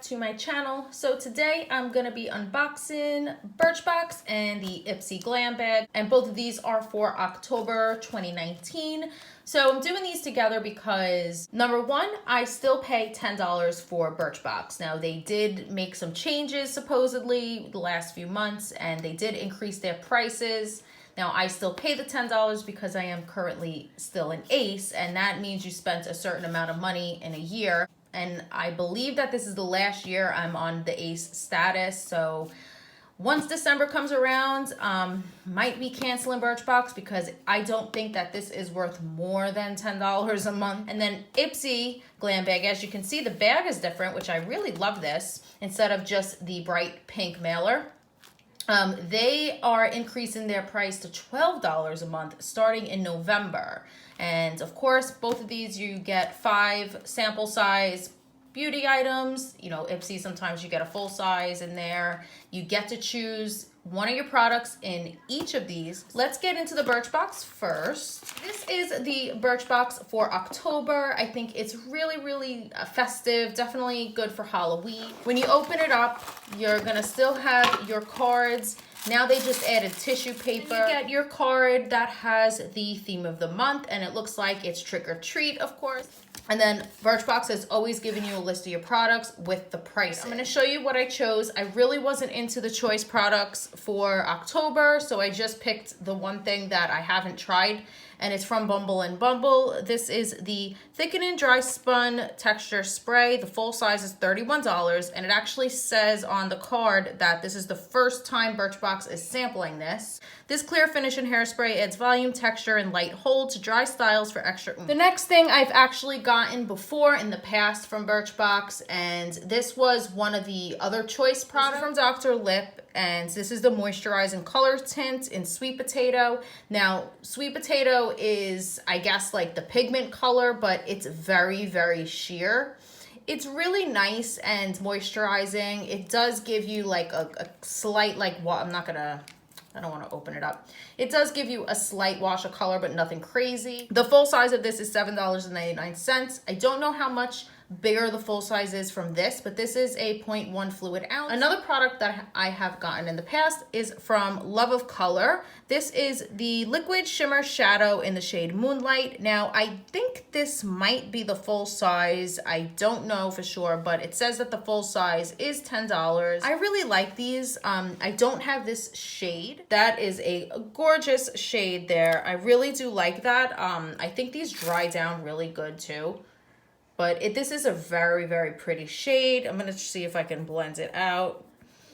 to my channel. So today I'm gonna be unboxing Birchbox and the Ipsy Glam Bag, and both of these are for October 2019. So I'm doing these together because number one, I still pay $10 for Birchbox. Now they did make some changes supposedly the last few months, and they did increase their prices. Now, I still pay the $10 because I am currently still an ace, and that means you spent a certain amount of money in a year. And I believe that this is the last year I'm on the ace status. So once December comes around, might be canceling Birchbox because I don't think that this is worth more than $10 a month. And then Ipsy Glam Bag, as you can see, the bag is different, which I really love this, instead of just the bright pink mailer. They are increasing their price to $12 a month starting in November. And of course, both of these you get 5 sample size beauty items. You know, Ipsy, sometimes you get a full size in there. You get to choose one of your products in each of these. Let's get into the Birchbox first. This is the Birchbox for October. I think it's really festive, definitely good for Halloween. When you open it up, you're gonna still have your cards. Now they just added tissue paper. You get your card that has the theme of the month, and it looks like it's trick or treat, of course. And then Birchbox has always given you a list of your products with the price. I'm gonna show you what I chose. I really wasn't into the choice products for October, so I just picked the one thing that I haven't tried, and it's from Bumble and Bumble. This is the Thicken and Dry Spun Texture Spray. The full size is $31, and it actually says on the card that this is the first time Birchbox is sampling this. This clear finish and hairspray adds volume, texture, and light hold to dry styles for extra oomph. The next thing I've actually gotten before in the past from Birchbox, and this was one of the other choice products from Dr. Lip, and this is the moisturizing color tint in Sweet Potato. Now, Sweet Potato is, I guess, like the pigment color, but it's very sheer. It's really nice and moisturizing. It does give you like a slight, like, I don't want to open it up. It does give you a slight wash of color, but nothing crazy. The full size of this is $7.99. I don't know how much bigger the full size is from this, but this is a 0.1 fluid ounce. Another product that I have gotten in the past is from Love of Color. This is the Liquid Shimmer Shadow in the shade Moonlight. Now, I think this might be the full size. I don't know for sure, but it says that the full size is $10. I really like these. I don't have this shade. That is a gorgeous shade there. I really do like that. I think these dry down really good too. But this is a very pretty shade. I'm gonna see if I can blend it out.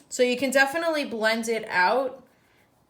So you can definitely blend it out,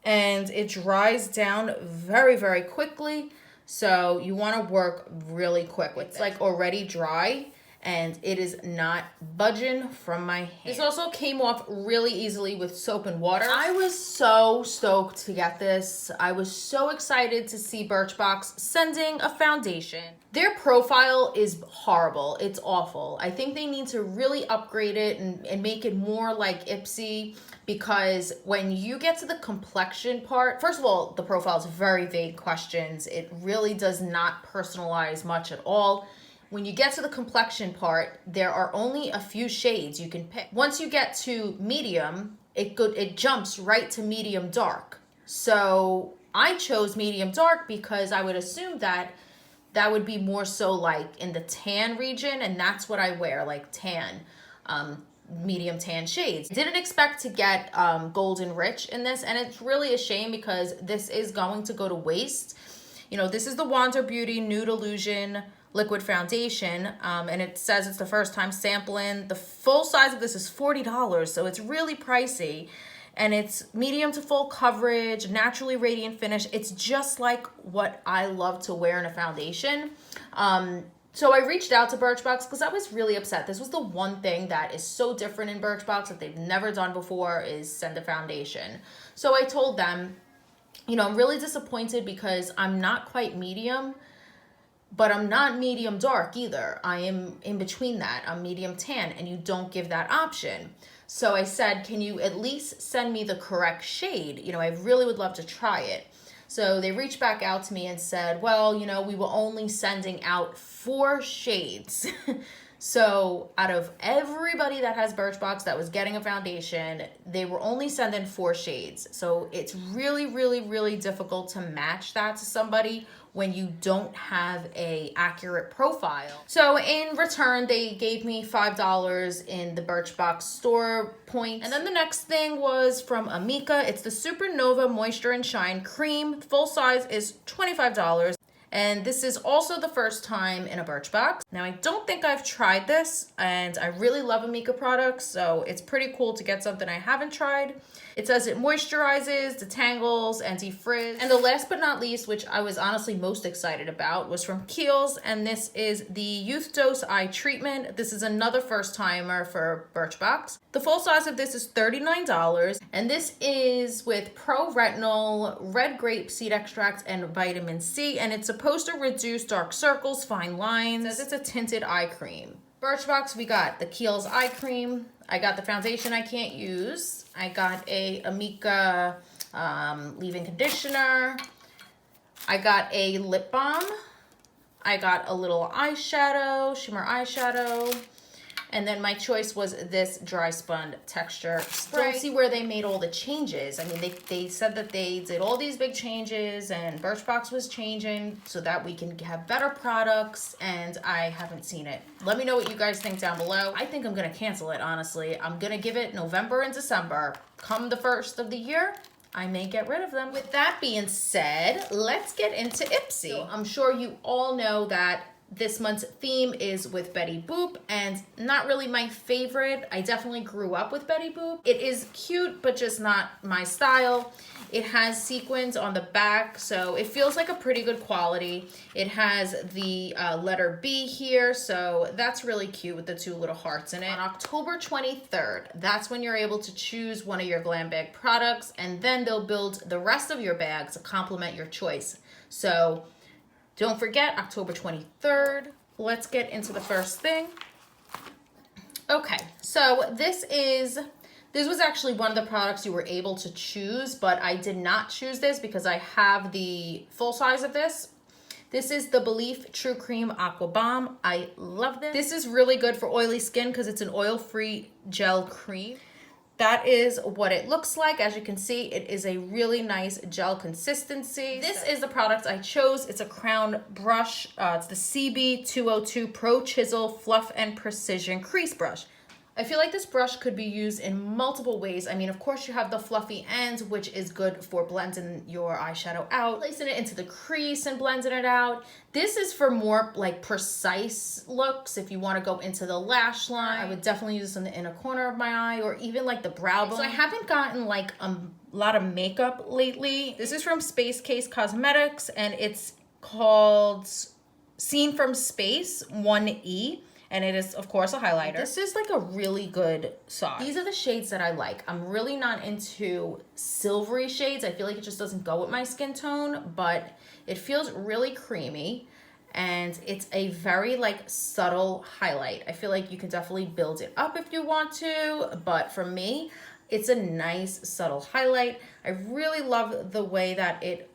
and it dries down very quickly. So you wanna work really quick with it. It's like already dry, and it is not budging from my hand. This also came off really easily with soap and water. I was so stoked to get this. I was so excited to see Birchbox sending a foundation. Their profile is horrible. It's awful. I think they need to really upgrade it and make it more like Ipsy, because when you get to the complexion part, first of all, the profile is very vague questions. It really does not personalize much at all. When you get to the complexion part, there are only a few shades you can pick. Once you get to medium, it jumps right to medium dark. So I chose medium dark because I would assume that would be more so like in the tan region, and that's what I wear, like tan, medium tan shades. Didn't expect to get Golden Rich in this, and it's really a shame because this is going to go to waste. You know, this is the Wander Beauty Nude Illusion liquid foundation, and it says it's the first time sampling. The full size of this is $40, so it's really pricey, and it's medium to full coverage, naturally radiant finish. It's just like what I love to wear in a foundation. So I reached out to Birchbox because I was really upset. This was the one thing that is so different in Birchbox that they've never done before, is send a foundation. So I told them, you know, I'm really disappointed because I'm not quite medium, but I'm not medium dark either. I am in between that. I'm medium tan, and you don't give that option. So I said, can you at least send me the correct shade? You know, I really would love to try it. So they reached back out to me and said, well, you know, we were only sending out 4 shades. So out of everybody that has Birchbox that was getting a foundation, they were only sending 4 shades. So it's really, really, really difficult to match that to somebody when you don't have a accurate profile. So in return, they gave me $5 in the Birchbox store points. And then the next thing was from Amika. It's the Supernova Moisture and Shine Cream. Full size is $25. And this is also the first time in a Birchbox. Now, I don't think I've tried this, and I really love Amika products, so it's pretty cool to get something I haven't tried. It says it moisturizes, detangles, anti-frizz. And the last but not least, which I was honestly most excited about, was from Kiehl's, and this is the Youth Dose Eye Treatment. This is another first timer for Birchbox. The full size of this is $39, and this is with pro-retinol, red grape seed extract, and vitamin C, and it's supposed to reduce dark circles, fine lines. It says it's a tinted eye cream. Birchbox, we got the Kiehl's eye cream. I got the foundation I can't use. I got a Amika leave-in conditioner. I got a lip balm. I got a little eyeshadow, shimmer eyeshadow. And then my choice was this dry spun texture spray. Don't see where they made all the changes. I mean, they said that they did all these big changes and Birchbox was changing so that we can have better products, and I haven't seen it. Let me know what you guys think down below. I think I'm gonna cancel it, honestly. I'm gonna give it November and December. Come the first of the year, I may get rid of them. With that being said, let's get into Ipsy. So I'm sure you all know that this month's theme is with Betty Boop, and not really my favorite. I definitely grew up with Betty Boop. It is cute, but just not my style. It has sequins on the back, so it feels like a pretty good quality. It has the letter B here, so that's really cute with the 2 little hearts in it. On October 23rd, that's when you're able to choose one of your glam bag products, and then they'll build the rest of your bags to complement your choice. So don't forget, October 23rd. Let's get into the first thing. Okay, so this was actually one of the products you were able to choose, but I did not choose this because I have the full size of this. This is the Belief True Cream Aqua Bomb. I love this. This is really good for oily skin because it's an oil-free gel cream. That is what it looks like. As you can see, it is a really nice gel consistency. This is the product I chose. It's a crown brush. It's the CB202 Pro Chisel Fluff and Precision Crease Brush. I feel like this brush could be used in multiple ways. I mean, of course, you have the fluffy end, which is good for blending your eyeshadow out, placing it into the crease and blending it out. This is for more like precise looks. If you want to go into the lash line, I would definitely use this in the inner corner of my eye, or even like the brow bone. So I haven't gotten like a lot of makeup lately. This is from Space Case Cosmetics, and it's called Seen from Space 1E. And it is, of course, a highlighter. This is like a really good size. These are the shades that I like. I'm really not into silvery shades. I feel like it just doesn't go with my skin tone, but it feels really creamy. And it's a very like subtle highlight. I feel like you can definitely build it up if you want to, but for me, it's a nice subtle highlight. I really love the way that it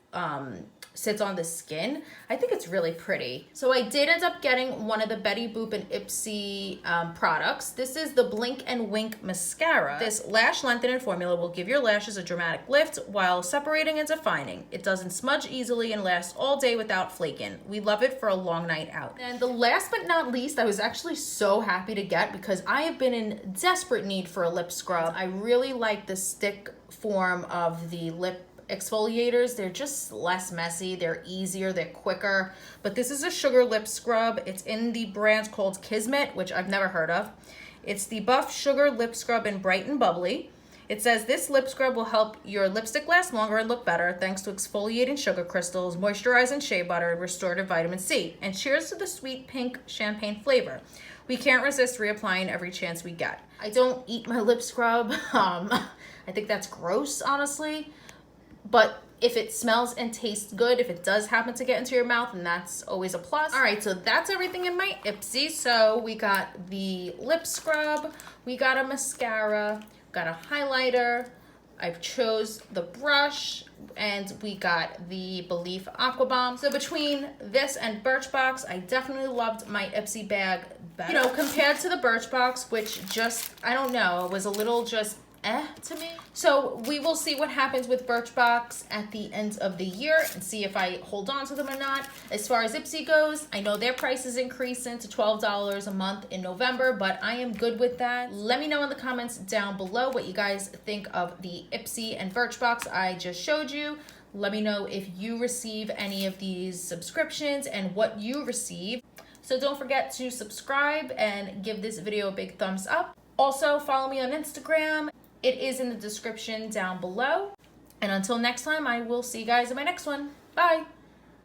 sits on the skin. I think it's really pretty. So I did end up getting one of the Betty Boop and Ipsy products. This is the Blink and Wink Mascara. This lash lengthening formula will give your lashes a dramatic lift while separating and defining. It doesn't smudge easily and lasts all day without flaking. We love it for a long night out. And the last but not least, I was actually so happy to get because I have been in desperate need for a lip scrub. I really like the stick form of the lip exfoliators. They're just less messy, they're easier, they're quicker. But this is a sugar lip scrub. It's in the brand called Kismet, which I've never heard of. It's the Buff Sugar Lip Scrub in Bright and Bubbly. It says this lip scrub will help your lipstick last longer and look better thanks to exfoliating sugar crystals, moisturizing shea butter, and restorative vitamin C. And cheers to the sweet pink champagne flavor. We can't resist reapplying every chance we get. I don't eat my lip scrub. I think that's gross, honestly. But if it smells and tastes good, if it does happen to get into your mouth, then that's always a plus. All right, so that's everything in my Ipsy. So we got the lip scrub, we got a mascara, got a highlighter, I've chose the brush, and we got the Belief Aqua Bomb. So between this and Birchbox, I definitely loved my Ipsy bag better. You know, compared to the Birchbox, which just, I don't know, was a little just to me. So we will see what happens with Birchbox at the end of the year and see if I hold on to them or not. As far as Ipsy goes, I know their price is increasing to $12 a month in November, but I am good with that. Let me know in the comments down below what you guys think of the Ipsy and Birchbox I just showed you. Let me know if you receive any of these subscriptions and what you receive. So don't forget to subscribe and give this video a big thumbs up. Also, follow me on Instagram. It is in the description down below. And until next time, I will see you guys in my next one. Bye.